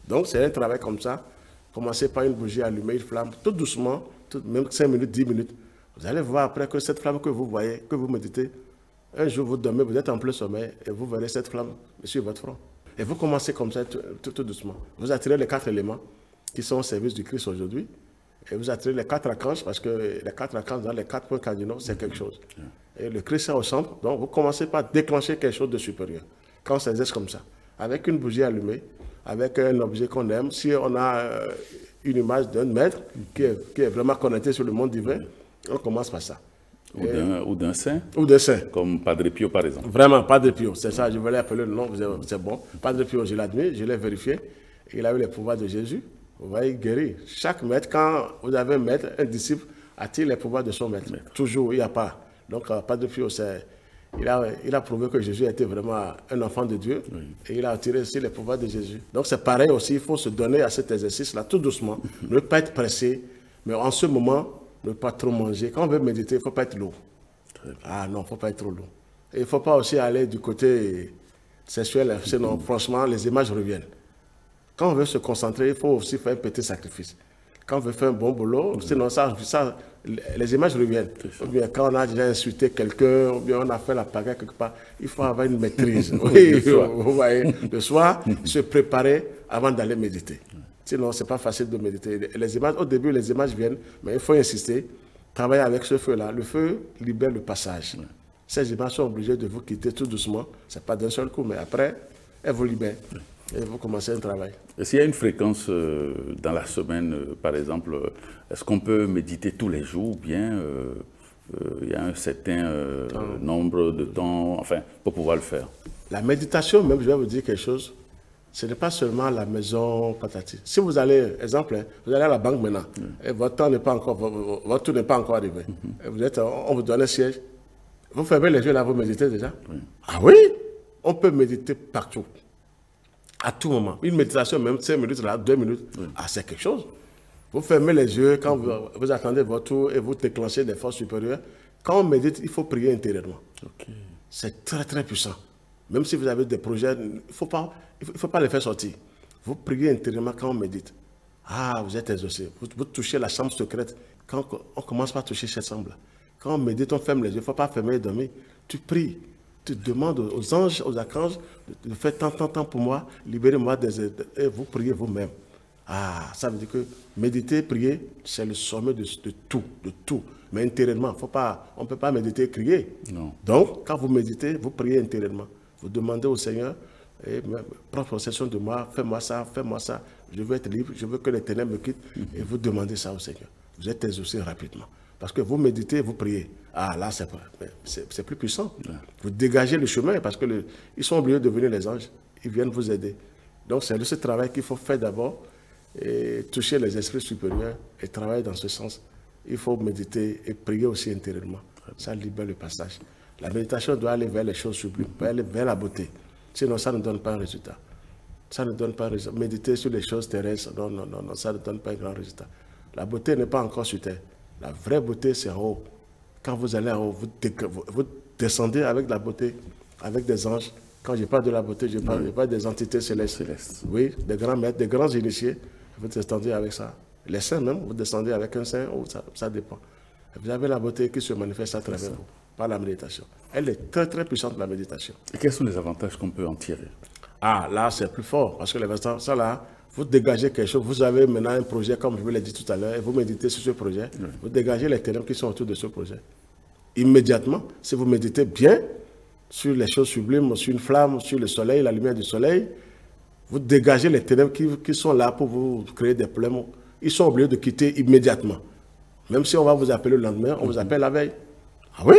Donc, c'est un travail comme ça. Commencez par une bougie allumée, une flamme, tout doucement, même 5 minutes, 10 minutes. Vous allez voir après que cette flamme que vous voyez, que vous méditez, un jour, vous dormez, vous êtes en plein sommeil, et vous verrez cette flamme sur votre front. Et vous commencez comme ça, tout doucement. Vous attirez les 4 éléments qui sont au service du Christ aujourd'hui. Et vous attirez les 4 archanges, parce que les 4 archanges dans les 4 points cardinaux, c'est quelque chose. Et le Christ est au centre, donc vous commencez par déclencher quelque chose de supérieur. Quand on s'exerce comme ça, avec une bougie allumée, avec un objet qu'on aime, si on a une image d'un maître qui est vraiment connecté sur le monde divin, on commence par ça. Ou d'un saint. Ou d'un saint. Comme Padre Pio, par exemple. Vraiment, Padre Pio, c'est ça, je voulais appeler le nom, c'est bon. Padre Pio, je l'admire, je l'ai vérifié. Il a eu les pouvoirs de Jésus. vous voyez, guérir. Chaque maître, quand vous avez un maître, un disciple attire les pouvoirs de son maître. Toujours, il n'y a pas. Donc, pas de Pio, il a prouvé que Jésus était vraiment un enfant de Dieu et il a attiré aussi les pouvoirs de Jésus. Donc, c'est pareil aussi, il faut se donner à cet exercice-là tout doucement, ne pas être pressé, mais en ce moment, ne pas trop manger. Quand on veut méditer, il ne faut pas être lourd. Ah non, il ne faut pas être trop lourd. Et il ne faut pas aussi aller du côté sexuel, sinon, franchement, les images reviennent. Quand on veut se concentrer, il faut aussi faire un petit sacrifice. Quand on veut faire un bon boulot, sinon les images reviennent. Ou bien quand on a déjà insulté quelqu'un, ou bien on a fait la pagaille quelque part, il faut avoir une maîtrise. Oui, vous voyez, le soir, se préparer avant d'aller méditer. Sinon, ce n'est pas facile de méditer. Les images, au début, les images viennent, mais il faut insister, travailler avec ce feu-là. Le feu libère le passage. Ces images sont obligées de vous quitter tout doucement. Ce n'est pas d'un seul coup, mais après, elles vous libèrent. Et vous commencez un travail. Est-ce qu'il y a une fréquence dans la semaine, par exemple, est-ce qu'on peut méditer tous les jours ou bien il y a un certain nombre de temps, enfin, pour pouvoir le faire? La méditation, même, je vais vous dire quelque chose, ce n'est pas seulement la maison patati. Si vous allez, exemple, vous allez à la banque maintenant, et votre temps n'est pas encore, votre tour n'est pas encore arrivé, et on vous donne un siège, vous fermez les yeux là, vous méditez déjà? Ah oui, on peut méditer partout. À tout moment. Une méditation, même 5 minutes, là, 2 minutes, c'est quelque chose. Vous fermez les yeux quand vous attendez votre tour et vous déclenchez des forces supérieures. Quand on médite, il faut prier intérieurement. C'est très, très puissant. Même si vous avez des projets, il ne faut pas les faire sortir. Vous priez intérieurement quand on médite. Ah, vous êtes exaucé. Vous touchez la chambre secrète. Quand on commence par toucher cette chambre-là. Quand on médite, on ferme les yeux. Il ne faut pas fermer et dormir. Tu pries. Tu demandes aux anges, aux archanges de faire tant pour moi, libérez-moi et vous priez vous-même. Ah, ça veut dire que méditer, prier, c'est le sommet de tout. Mais intérieurement, on ne peut pas méditer et crier. Non. Donc, quand vous méditez, vous priez intérieurement. Vous demandez au Seigneur, prends possession de moi, fais-moi ça, je veux être libre, je veux que les ténèbres me quittent. Et vous demandez ça au Seigneur. Vous êtes exaucé rapidement. Parce que vous méditez, vous priez. Ah, là, c'est plus puissant. Vous dégagez le chemin parce qu'ils sont obligés de venir, les anges. Ils viennent vous aider. Donc, c'est de ce travail qu'il faut faire d'abord, et toucher les esprits supérieurs et travailler dans ce sens. Il faut méditer et prier aussi intérieurement. Ça libère le passage. La méditation doit aller vers les choses sublimes, aller vers la beauté. Sinon, ça ne donne pas un résultat. Ça ne donne pas un résultat. Méditer sur les choses terrestres, non, ça ne donne pas un grand résultat. La beauté n'est pas encore sur terre. La vraie beauté, c'est en haut. Quand vous allez en haut, vous descendez avec la beauté, avec des anges. Quand je parle de la beauté, je parle des entités célestes. Oui, des grands maîtres, des grands initiés. Vous descendez avec ça. Les saints même, vous descendez avec un saint, ça dépend. Vous avez la beauté qui se manifeste à travers vous, par la méditation. Elle est très, très puissante, la méditation. Et quels sont les avantages qu'on peut en tirer? Ah, là, c'est plus fort. Parce que les avantages, ça là, vous dégagez quelque chose, vous avez maintenant un projet, comme je vous l'ai dit tout à l'heure, et vous méditez sur ce projet, vous dégagez les ténèbres qui sont autour de ce projet. Immédiatement, si vous méditez bien sur les choses sublimes, sur une flamme, sur le soleil, la lumière du soleil, vous dégagez les ténèbres qui sont là pour vous créer des problèmes. Ils sont obligés de quitter immédiatement. Même si on va vous appeler le lendemain, on vous appelle la veille. Ah oui,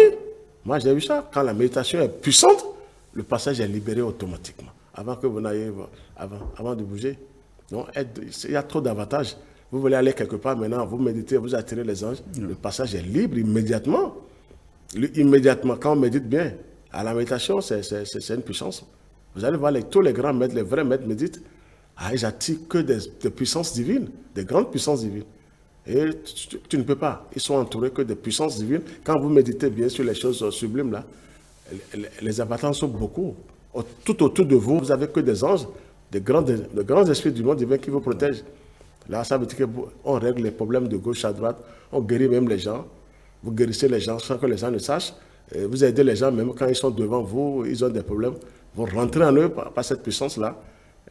moi j'ai vu ça. Quand la méditation est puissante, le passage est libéré automatiquement, avant que vous n'ayez, avant de bouger. Donc, il y a trop d'avantages. Vous voulez aller quelque part, maintenant, vous méditez, vous attirez les anges, le passage est libre immédiatement. Immédiatement, quand on médite bien, à la méditation, c'est une puissance. Vous allez voir tous les grands maîtres, les vrais maîtres méditent, ils attirent que des puissances divines, des grandes puissances divines. Et tu ne peux pas. Ils sont entourés que de puissances divines. Quand vous méditez bien sur les choses sublimes, là, les avatars sont beaucoup. Tout autour de vous, vous n'avez que des anges, de grands esprits du monde divin qui vous protègent. Là, ça veut dire qu'on règle les problèmes de gauche à droite, on guérit même les gens. Vous guérissez les gens sans que les gens ne sachent. Et vous aidez les gens, même quand ils sont devant vous, ils ont des problèmes. Vous rentrez en eux par cette puissance-là,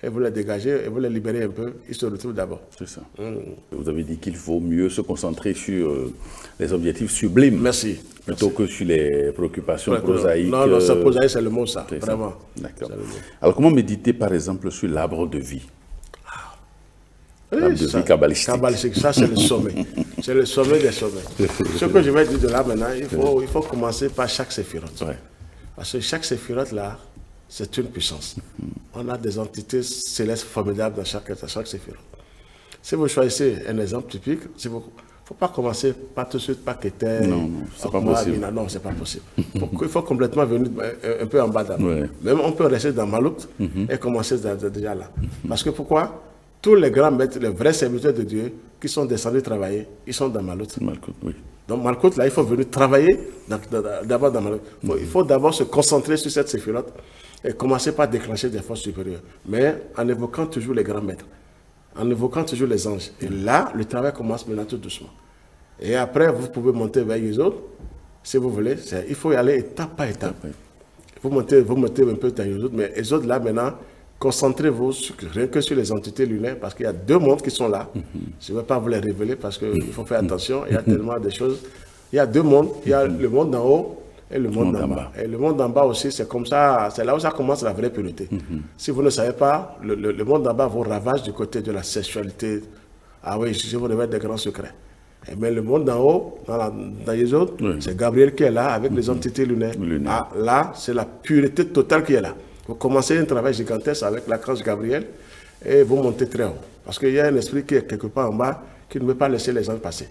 et vous les dégagez, et vous les libérez un peu, ils se retrouvent d'abord. C'est ça. Vous avez dit qu'il faut mieux se concentrer sur les objectifs sublimes. Merci. Plutôt que sur les préoccupations prosaïques. Non, ça prosaïque, c'est le mot, ça. Vraiment. D'accord. Alors, comment méditer, par exemple, sur l'arbre de vie? L'arbre de vie kabbalistique. Ça, c'est le sommet. C'est le sommet des sommets. Ce que je vais dire de là maintenant, il faut commencer par chaque séphirote. Ouais. Parce que chaque séphirote, là, c'est une puissance. On a des entités célestes formidables dans chaque séphirote. Si vous choisissez un exemple typique, il ne faut pas commencer par tout de suite par Keter. Non, c'est pas possible. Non, c'est pas possible. Il faut complètement venir un peu en bas d'abord. Ouais. Même on peut rester dans Malout et commencer déjà là. Parce que pourquoi? Tous les grands maîtres, les vrais serviteurs de Dieu qui sont descendus travailler, ils sont dans Malout. Malkout, oui. Donc Malkout, là, il faut venir travailler d'abord dans Malout. Il faut d'abord se concentrer sur cette séphirote et commencer par déclencher des forces supérieures. Mais en évoquant toujours les grands maîtres, en évoquant toujours les anges. Et là, le travail commence maintenant tout doucement. Et après, vous pouvez monter vers les autres, si vous voulez. Il faut y aller étape par étape. Vous montez un peu dans les autres, mais les autres, là, maintenant, concentrez-vous rien que sur les entités lunaires, parce qu'il y a 2 mondes qui sont là. Je ne vais pas vous les révéler, parce qu'il faut faire attention. Il y a tellement de choses. Il y a 2 mondes. Il y a le monde d'en haut et le monde d'en bas. Et le monde d'en bas aussi, c'est comme ça, c'est là où ça commence la vraie pureté. Si vous ne savez pas, le monde d'en bas vous ravage du côté de la sexualité. Ah oui, je vous révèle des grands secrets. Mais le monde d'en haut, dans les autres, c'est Gabriel qui est là avec les entités lunaires. Ah, là, c'est la pureté totale qui est là. Vous commencez un travail gigantesque avec l'archange Gabriel et vous montez très haut. Parce qu'il y a un esprit qui est quelque part en bas qui ne veut pas laisser les anges passer.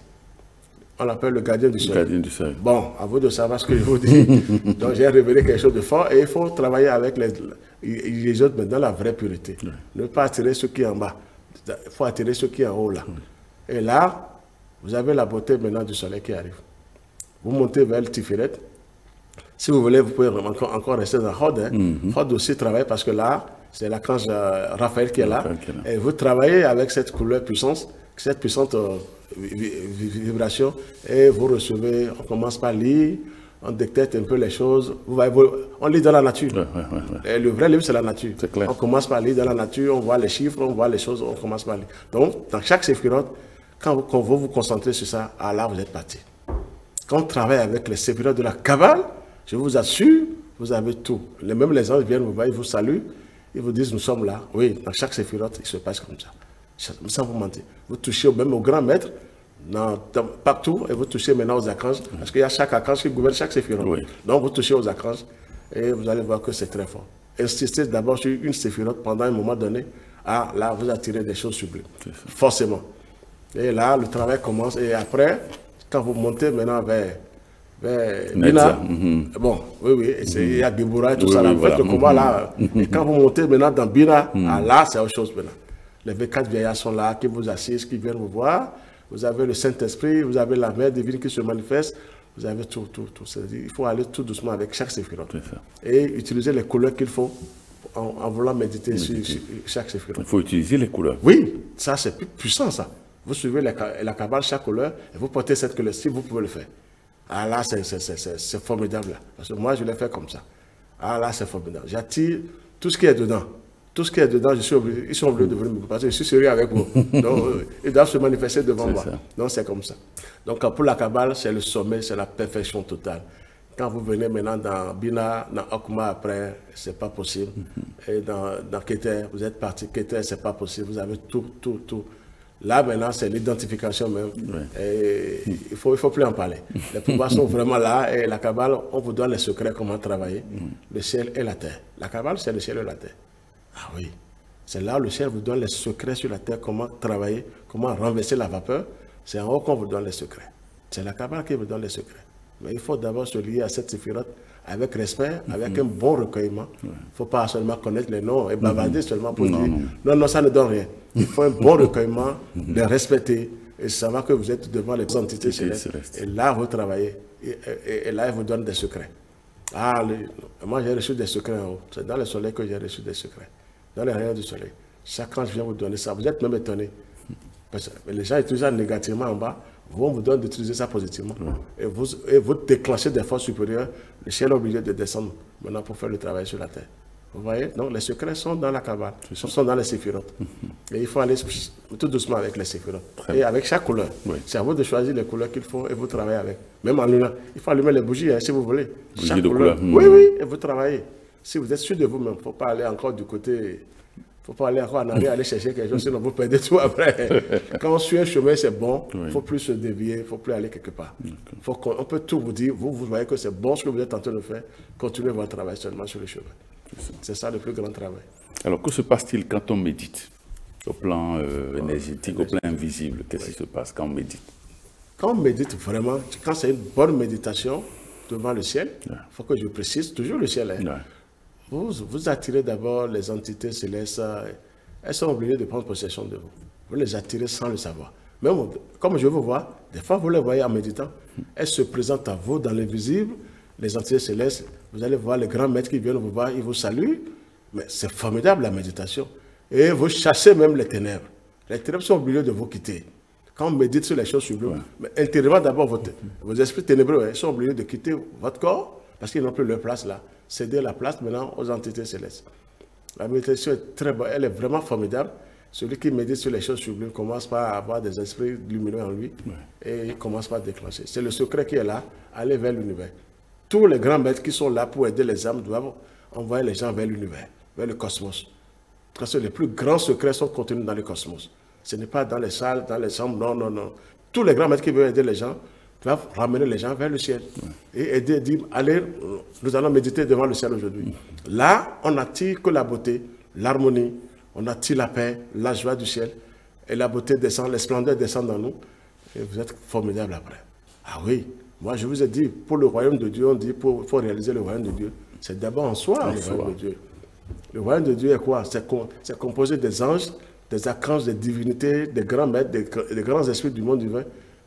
On l'appelle le gardien du soleil. Bon, à vous de savoir ce que je vous dis. Donc j'ai révélé quelque chose de fort et il faut travailler avec les autres, mais dans la vraie pureté. Ne pas attirer ceux qui sont en bas. Il faut attirer ceux qui sont en haut là. Et là, vous avez la beauté maintenant du soleil qui arrive. Vous montez vers le Tiferet. Si vous voulez, vous pouvez encore rester dans Hod. Hod aussi travaille parce que là, c'est l'archange Raphaël qui est là. Et vous travaillez avec cette couleur puissance, cette puissante vibration, et vous recevez, on commence par lire, on détecte un peu les choses, on lit dans la nature. Et le vrai livre, c'est la nature. On commence par lire dans la nature, on voit les chiffres, on voit les choses, on commence par lire. Donc, dans chaque séphirote, quand vous vous concentrez sur ça, là, vous êtes parti. Quand on travaille avec les séphirotes de la Kabbale, je vous assure, vous avez tout. Même les anges viennent vous voir, ils vous saluent, ils vous disent, nous sommes là. Oui, dans chaque séphirote, il se passe comme ça. Sans vous mentir. Vous touchez même au grand maître, partout, et vous touchez maintenant aux archanges, parce qu'il y a chaque archange qui gouverne chaque séphirote. Donc vous touchez aux archanges, et vous allez voir que c'est très fort. Insistez d'abord sur une séphirote pendant un moment donné. Ah, là, vous attirez des choses sublimes. Forcément. Et là, le travail commence, et après, quand vous montez maintenant vers Bina, bon, oui, il y a Gibura et tout ça, là, vous faites le combat là, et quand vous montez maintenant dans Bina, là, c'est autre chose maintenant. Les V4 vieillards sont là, qui vous assistent, qui viennent vous voir, vous avez le Saint-Esprit, vous avez la mère divine qui se manifeste, vous avez tout. Il faut aller tout doucement avec chaque séphirote. Et utiliser les couleurs qu'il faut en voulant méditer sur chaque séphirote. Il faut utiliser les couleurs. Oui, ça c'est plus puissant ça. Vous suivez la Kabbale, chaque couleur, et vous portez cette couleur, si vous pouvez le faire. Ah là, c'est formidable. Là. Parce que moi, je l'ai fait comme ça. Ah là, c'est formidable. J'attire tout ce qui est dedans. Tout ce qui est dedans, ils sont obligés de venir me parce que je suis sérieux avec vous. Donc, ils doivent se manifester devant moi. Donc, c'est comme ça. Donc, pour la Kabbale, c'est le sommet, c'est la perfection totale. Quand vous venez maintenant dans Bina, dans Okma après, c'est pas possible. Et dans Keter, vous êtes parti. Keter, c'est pas possible. Vous avez tout. Là, maintenant, c'est l'identification même. Et il faut plus en parler. Les pouvoirs sont vraiment là. Et la Kabbale, on vous donne les secrets, comment travailler. Le ciel et la terre. La Kabbale, c'est le ciel et la terre. Ah oui. C'est là où le ciel vous donne les secrets sur la terre, comment travailler, comment renverser la vapeur. C'est en haut qu'on vous donne les secrets. C'est la Kabbale qui vous donne les secrets. Mais il faut d'abord se lier à cette séphirote avec respect, avec un bon recueillement. Il ne faut pas seulement connaître les noms et bavarder seulement pour dire non, ça ne donne rien. Il faut un bon recueillement, les respecter et savoir que vous êtes devant les entités célestes. Et là, vous travaillez. Et là, ils vous donnent des secrets. Ah, moi, j'ai reçu des secrets en haut. C'est dans le soleil que j'ai reçu des secrets. Dans les rayons du soleil. Chaque ange vient vous donner ça. Vous êtes même étonné. Parce que les gens utilisent ça négativement en bas. On vous donne d'utiliser ça positivement. Et vous déclenchez des forces supérieures. Le ciel est obligé de descendre maintenant pour faire le travail sur la terre. Vous voyez? Donc les secrets sont dans la Kabbale, sont dans les séphirotes. Et il faut aller tout doucement avec les séphirotes. Et avec chaque couleur. C'est à vous de choisir les couleurs qu'il faut et vous travaillez avec. Même en allumant. Il faut allumer les bougies si vous voulez. Chaque couleur. Oui, et vous travaillez. Si vous êtes sûr de vous-même, il ne faut pas aller encore du côté... Il ne faut pas aller encore en arrière, aller chercher quelque chose, sinon vous perdez tout après. Quand on suit un chemin, c'est bon, il ne faut plus se dévier, il ne faut plus aller quelque part. On peut tout vous dire, vous voyez que c'est bon ce que vous êtes en train de faire, continuez votre travail seulement sur le chemin. C'est ça le plus grand travail. Alors, que se passe-t-il quand on médite? Au plan énergétique, au plan invisible, qu'est-ce qui se passe quand on médite? Quand on médite vraiment, quand c'est une bonne méditation devant le ciel, il faut que je précise toujours le ciel. Hein. Vous attirez d'abord les entités célestes, elles sont obligées de prendre possession de vous. Vous les attirez sans le savoir. Même comme je vous vois, des fois vous les voyez en méditant, elles se présentent à vous dans l'invisible, les entités célestes, vous allez voir les grands maîtres qui viennent vous voir, ils vous saluent, mais c'est formidable la méditation. Et vous chassez même les ténèbres. Les ténèbres sont obligées de vous quitter. Quand on médite sur les choses sublimes, mais intérieurement d'abord, vos esprits ténébreux sont obligés de quitter votre corps parce qu'ils n'ont plus leur place là. Céder la place maintenant aux entités célestes. La méditation est très bonne, elle est vraiment formidable. Celui qui médite sur les choses sublimes commence par avoir des esprits lumineux en lui et il commence par déclencher. C'est le secret qui est là, aller vers l'univers. Tous les grands maîtres qui sont là pour aider les âmes doivent envoyer les gens vers l'univers, vers le cosmos. Parce que les plus grands secrets sont contenus dans le cosmos. Ce n'est pas dans les salles, dans les chambres, non, non, non. Tous les grands maîtres qui veulent aider les gens doivent ramener les gens vers le ciel. Et aider, dire, allez, nous allons méditer devant le ciel aujourd'hui. Là, on n'attire que la beauté, l'harmonie, on attire la paix, la joie du ciel. Et la beauté descend, la splendeur descend dans nous. Et vous êtes formidables après. Ah oui, moi je vous ai dit, pour le royaume de Dieu, on dit, il faut réaliser le royaume de Dieu. C'est d'abord en soi, le royaume de Dieu. Le royaume de Dieu est quoi? C'est composé des anges, des archanges, des divinités, des grands maîtres, des grands esprits du monde divin,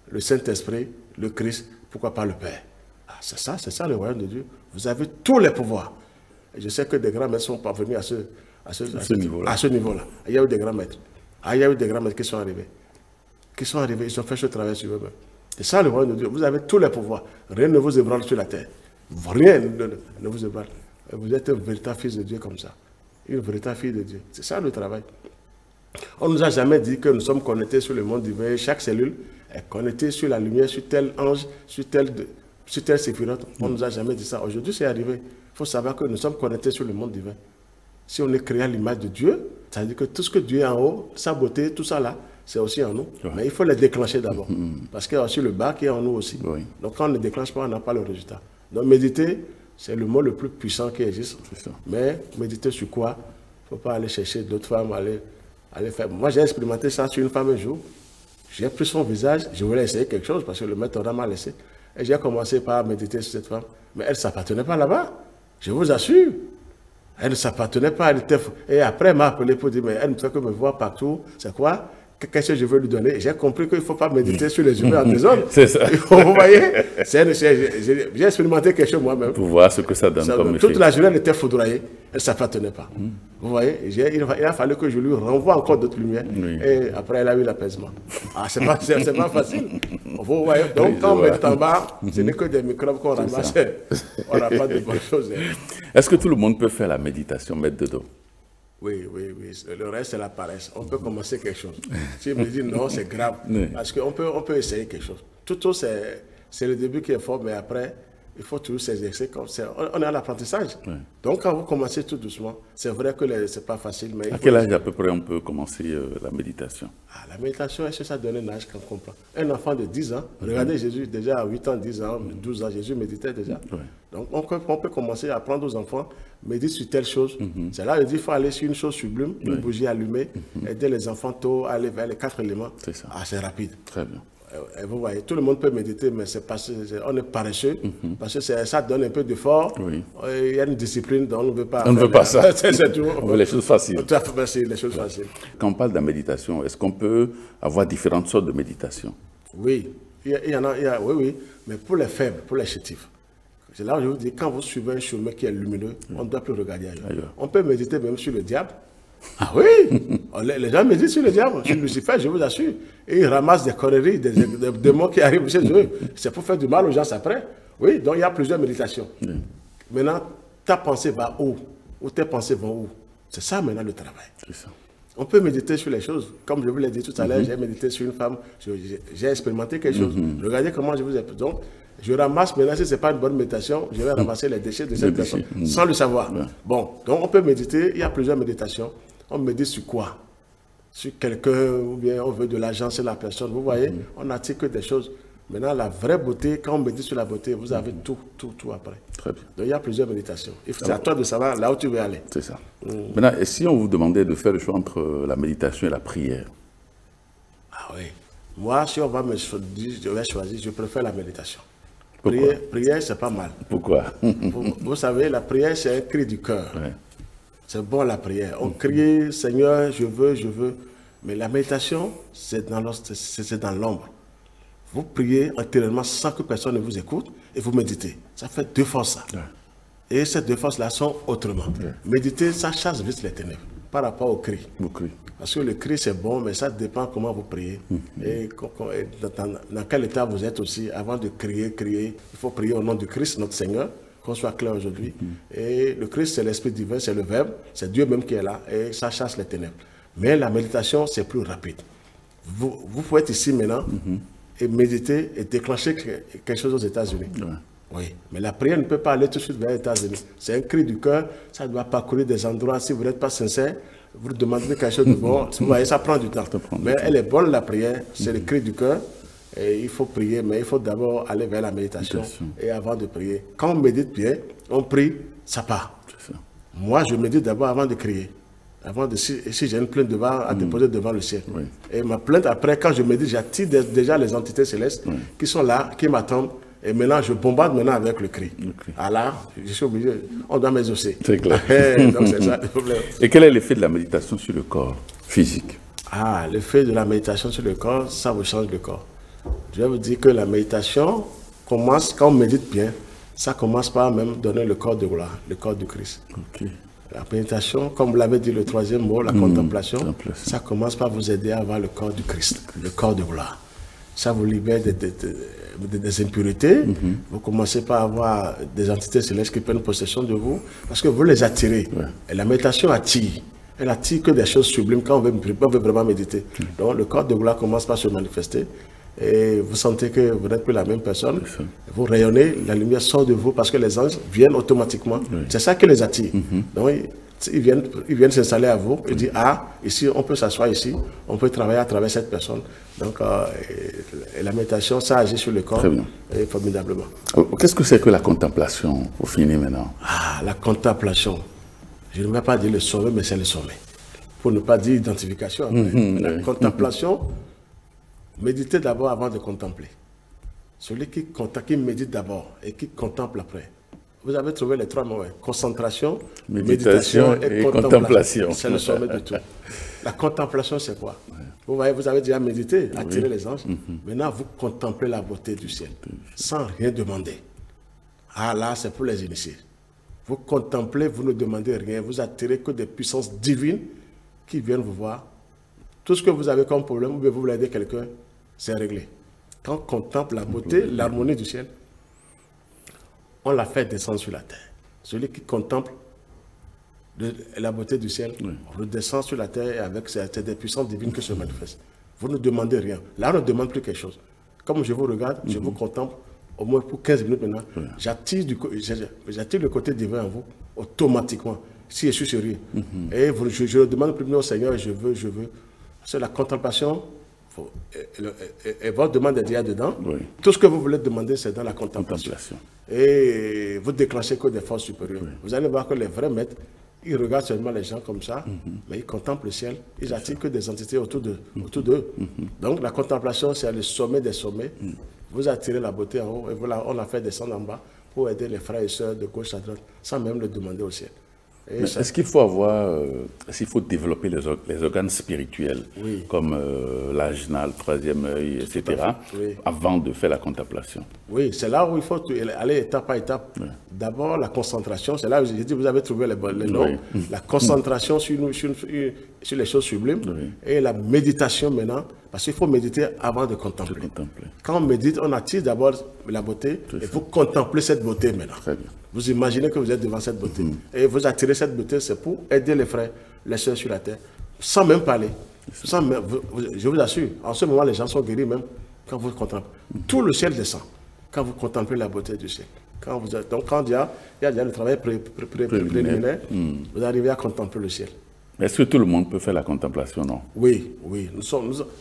le Saint-Esprit, le Christ, pourquoi pas le Père. Ah, c'est ça le royaume de Dieu. Vous avez tous les pouvoirs. Et je sais que des grands maîtres sont parvenus à ce niveau-là. Il y a eu des grands maîtres. Ah, il y a eu des grands maîtres qui sont arrivés. Ils ont fait ce travail sur eux-mêmes. C'est ça le royaume de Dieu. Vous avez tous les pouvoirs. Rien ne vous ébranle sur la terre. Rien ne vous ébranle. Vous êtes un véritable fils de Dieu comme ça. Une véritable fille de Dieu. C'est ça le travail. On ne nous a jamais dit que nous sommes connectés sur le monde divin. Chaque cellule est connectée sur la lumière, sur tel ange, sur tel séphirote. On ne nous a jamais dit ça. Aujourd'hui, c'est arrivé. Il faut savoir que nous sommes connectés sur le monde divin. Si on est créé à l'image de Dieu, ça veut dire que tout ce que Dieu est en haut, sa beauté, tout ça là, c'est aussi en nous. Mais il faut les déclencher d'abord. Parce qu'il y a aussi le bas qui est en nous aussi. Donc quand on ne déclenche pas, on n'a pas le résultat. Donc méditer, c'est le mot le plus puissant qui existe. Mais méditer sur quoi? Il ne faut pas aller chercher d'autres femmes, aller faire. Moi, j'ai expérimenté ça sur une femme un jour. J'ai pris son visage, je voulais essayer quelque chose parce que le maître m'a laissé. Et j'ai commencé par méditer sur cette femme. Mais elle ne s'appartenait pas là-bas. Je vous assure. Elle ne s'appartenait pas. Et après, elle m'a appelé pour dire, mais elle ne fait que me voir partout. C'est quoi? Qu'est-ce que je veux lui donner? J'ai compris qu'il ne faut pas méditer sur les humains en désordre. C'est ça. Vous voyez? J'ai expérimenté quelque chose moi-même. Pour voir ce que ça donne comme effet. Toute la journée, elle était foudroyée. Elle ne s'appartenait pas. Vous voyez? Il a fallu que je lui renvoie encore d'autres lumières. Et après, elle a eu l'apaisement. Ah, c'est pas facile. Vous voyez? Donc, quand on médite en bas, ce n'est que des microbes qu'on ramasse. On n'a pas de bonnes choses. Est-ce que tout le monde peut faire la méditation, maître de dos? Oui. Le reste, c'est la paresse. On peut commencer quelque chose. Si je me dis non, c'est grave. Parce qu'on peut essayer quelque chose. Tout, c'est le début qui est fort, mais après, il faut toujours s'exercer. On est à l'apprentissage. Donc, quand vous commencez tout doucement, c'est vrai que ce n'est pas facile. Mais à quel âge à peu près on peut commencer la méditation? La méditation, est-ce que ça donne un âge qu'on comprend? Un enfant de 10 ans, regardez Jésus, déjà à 8 ans, 10 ans, 12 ans, Jésus méditait déjà. Donc, on peut commencer à apprendre aux enfants, méditer sur telle chose. C'est là, il dit, il faut aller sur une chose sublime, une bougie allumée, aider les enfants tôt à aller vers les 4 éléments. C'est ça. Ah, c'est rapide. Très bien. Et vous voyez, tout le monde peut méditer, mais on est paresseux, parce que ça donne un peu d'effort. Il y a une discipline dont on ne veut pas. On ne veut pas ça. C'est tout. On veut les choses faciles. Tout à fait facile, les choses faciles. Quand on parle de la méditation, est-ce qu'on peut avoir différentes sortes de méditation? Oui, il y en a, oui, mais pour les faibles, pour les chétifs. C'est là où je vous dis, quand vous suivez un chemin qui est lumineux, on ne doit plus regarder ailleurs. On peut méditer même sur le diable. Ah oui, les gens méditent sur le diable, sur Lucifer, je vous assure. Et ils ramassent des conneries, des démons qui arrivent chez eux. C'est pour faire du mal aux gens après. Oui, donc il y a plusieurs méditations. Maintenant, ta pensée va où? Ou tes pensées vont où? C'est ça maintenant le travail. C'est ça. On peut méditer sur les choses. Comme je vous l'ai dit tout à l'heure, j'ai médité sur une femme, j'ai expérimenté quelque chose. Regardez comment je vous ai... Donc, je ramasse, maintenant, si ce n'est pas une bonne méditation, je vais ramasser les déchets de cette personne, sans le savoir. Bon, donc on peut méditer, il y a plusieurs méditations. On médite sur quoi? Sur quelqu'un, ou bien on veut de l'argent sur la personne. Vous voyez, on n'attire que des choses. Maintenant, la vraie beauté, quand on médite sur la beauté, vous avez tout après. Très bien. Donc, il y a plusieurs méditations. C'est à toi de savoir là où tu veux aller. C'est ça. Maintenant, et si on vous demandait de faire le choix entre la méditation et la prière? Ah oui. Moi, si on va me choisir, je vais choisir, je préfère la méditation. Pourquoi? Prière, c'est pas mal. Pourquoi? Vous savez, la prière, c'est un cri du cœur. Ouais. C'est bon la prière. On crie, Seigneur, je veux, je veux. Mais la méditation, c'est dans l'ombre. Vous priez intérieurement sans que personne ne vous écoute et vous méditez. Ça fait 2 forces. Ça. Ouais. Et ces 2 forces-là sont autrement. Ouais. Méditer, ça chasse vite les ténèbres par rapport au cri. Parce que le cri, c'est bon, mais ça dépend comment vous priez. Et dans quel état vous êtes aussi. Avant de crier, il faut prier au nom du Christ, notre Seigneur, qu'on soit clair aujourd'hui. Et le Christ, c'est l'Esprit divin, c'est le Verbe, c'est Dieu même qui est là, et ça chasse les ténèbres. Mais la méditation, c'est plus rapide. Vous pouvez être ici maintenant et méditer et déclencher quelque chose aux États-Unis. Oui, mais la prière ne peut pas aller tout de suite vers les États-Unis. C'est un cri du cœur, ça doit parcourir des endroits. Si vous n'êtes pas sincère, vous demandez quelque chose de bon, vous voyez, ça prend du temps. Mais elle est bonne, la prière, c'est le cri du cœur. Et il faut prier, mais il faut d'abord aller vers la méditation. Et avant de prier, quand on médite bien, on prie, ça part. Moi, je médite d'abord avant de crier. Si j'ai une plainte à déposer devant le ciel. Et ma plainte, après, quand je médite, j'attire déjà les entités célestes qui sont là, qui m'attendent. Et maintenant, je bombarde avec le cri. Ah là, je suis obligé, on doit m'exaucer. C'est clair. Donc c'est ça le problème. Et quel est l'effet de la méditation sur le corps physique? Ah, l'effet de la méditation sur le corps, ça vous change le corps. Je vais vous dire que la méditation commence, quand on médite bien, ça commence par même donner le corps de gloire, le corps du Christ. La méditation, comme vous l'avez dit, le 3e mot, la contemplation, ça commence par vous aider à avoir le corps du Christ, le corps de gloire. Ça vous libère des impuretés. Vous commencez par avoir des entités célestes qui prennent possession de vous parce que vous les attirez. Et la méditation attire. Elle attire que des choses sublimes quand on veut vraiment méditer. Donc le corps de gloire commence par se manifester et vous sentez que vous n'êtes plus la même personne. Vous rayonnez, la lumière sort de vous parce que les anges viennent automatiquement. C'est ça qui les attire. Donc ils viennent s'installer à vous et dire, ah, ici, on peut s'asseoir ici, on peut travailler à travers cette personne. Donc, et la méditation, ça agit sur le corps et formidablement. Qu'est-ce que c'est que la contemplation, pour finir maintenant? Ah, la contemplation. Je ne vais pas dire le sommet, mais c'est le sommet. Pour ne pas dire identification. La contemplation, méditez d'abord avant de contempler. Celui qui médite d'abord et qui contemple après. Vous avez trouvé les 3 mots, concentration, méditation et contemplation. C'est le sommet de tout. La contemplation, c'est quoi? Vous voyez, vous avez déjà médité, attiré les anges. Maintenant, vous contemplez la beauté du ciel, sans rien demander. Ah là, c'est pour les initiés. Vous contemplez, vous ne demandez rien, vous attirez que des puissances divines qui viennent vous voir. Tout ce que vous avez comme problème, vous voulez aider quelqu'un, c'est réglé. Quand on contemple la beauté, l'harmonie du ciel, on la fait descendre sur la terre. Celui qui contemple la beauté du ciel, redescend sur la terre et avec des puissances divines qui se manifestent. Vous ne demandez rien. Là, on ne demande plus quelque chose. Comme je vous regarde, je vous contemple, au moins pour 15 minutes maintenant, j'attire le côté divin en vous, automatiquement, si je suis sérieux. Et je ne demande plus au Seigneur, je veux. C'est la contemplation. Et votre demande est déjà dedans. Tout ce que vous voulez demander, c'est dans la contemplation. Et vous déclenchez que des forces supérieures. Vous allez voir que les vrais maîtres, ils regardent seulement les gens comme ça, mais ils contemplent le ciel. Ils attirent que des entités autour d'eux. Donc la contemplation, c'est le sommet des sommets. Vous attirez la beauté en haut et voilà, on la fait descendre en bas pour aider les frères et sœurs de gauche à droite, sans même le demander au ciel. Est-ce qu'il faut développer les organes spirituels, comme l'ajna, le 3e œil, etc., avant de faire la contemplation? Oui, c'est là où il faut aller étape par étape. D'abord, la concentration, c'est là où j'ai dit, vous avez trouvé les noms. La concentration sur les choses sublimes et la méditation maintenant, parce qu'il faut méditer avant de contempler. Quand on médite, on attire d'abord la beauté et vous contemplez cette beauté maintenant. Très bien. Vous imaginez que vous êtes devant cette beauté. Et vous attirez cette beauté, c'est pour aider les frères, les sœurs sur la terre, sans même parler. Je vous assure, en ce moment, les gens sont guéris même quand vous contemplez. Tout le ciel descend quand vous contemplez la beauté du ciel. Donc quand il y a déjà le travail préliminaire, vous arrivez à contempler le ciel. Est-ce que tout le monde peut faire la contemplation, non? Oui, oui.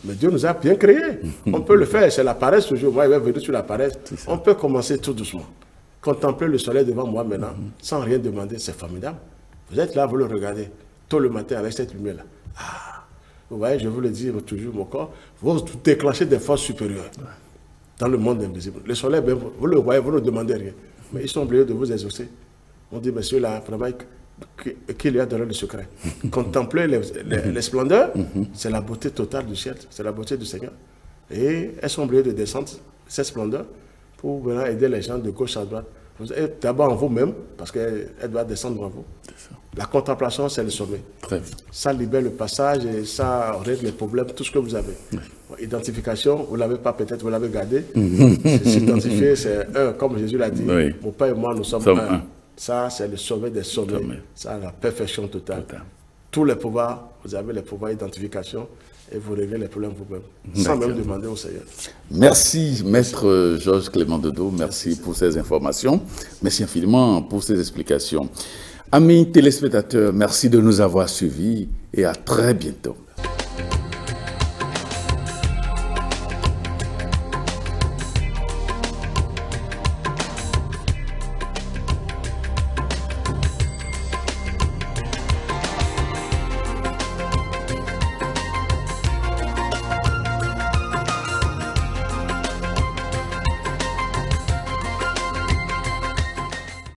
Mais Dieu nous a bien créés. On peut le faire. C'est la paresse toujours. Moi, il va venir sur la paresse. On peut commencer tout doucement. Contempler le soleil devant moi maintenant, sans rien demander, c'est formidable. Vous êtes là, vous le regardez, tôt le matin avec cette lumière-là. Ah, vous voyez, je vous le dis toujours, mon corps, vous déclenchez des forces supérieures dans le monde invisible. Le soleil, ben, vous le voyez, vous ne demandez rien. Mais ils sont obligés de vous exaucer. On dit, monsieur, là, vraiment, qu'il y a dans le secret. Contempler les splendeurs, c'est la beauté totale du ciel, c'est la beauté du Seigneur. Et elles sont obligées de descendre cette splendeur pour venir aider les gens de gauche à droite. Vous êtes d'abord en vous-même, parce qu'elle doit descendre en vous. La contemplation, c'est le sommet. Très bien. Ça libère le passage et ça règle les problèmes, tout ce que vous avez. Oui. Identification, vous ne l'avez pas, peut-être vous l'avez gardé. S'identifier, c'est un, comme Jésus l'a dit. Oui. Mon Père et moi, nous sommes un. Ça, c'est le sommet des sommets. Ça, la perfection totale. Tous les pouvoirs, vous avez les pouvoirs d'identification et vous réglez les problèmes vous-même, sans même demander au Seigneur. Merci, Maître Georges Clément Dodo. Merci pour ces informations. Merci infiniment pour ces explications. Amis téléspectateurs, merci de nous avoir suivis et à très bientôt.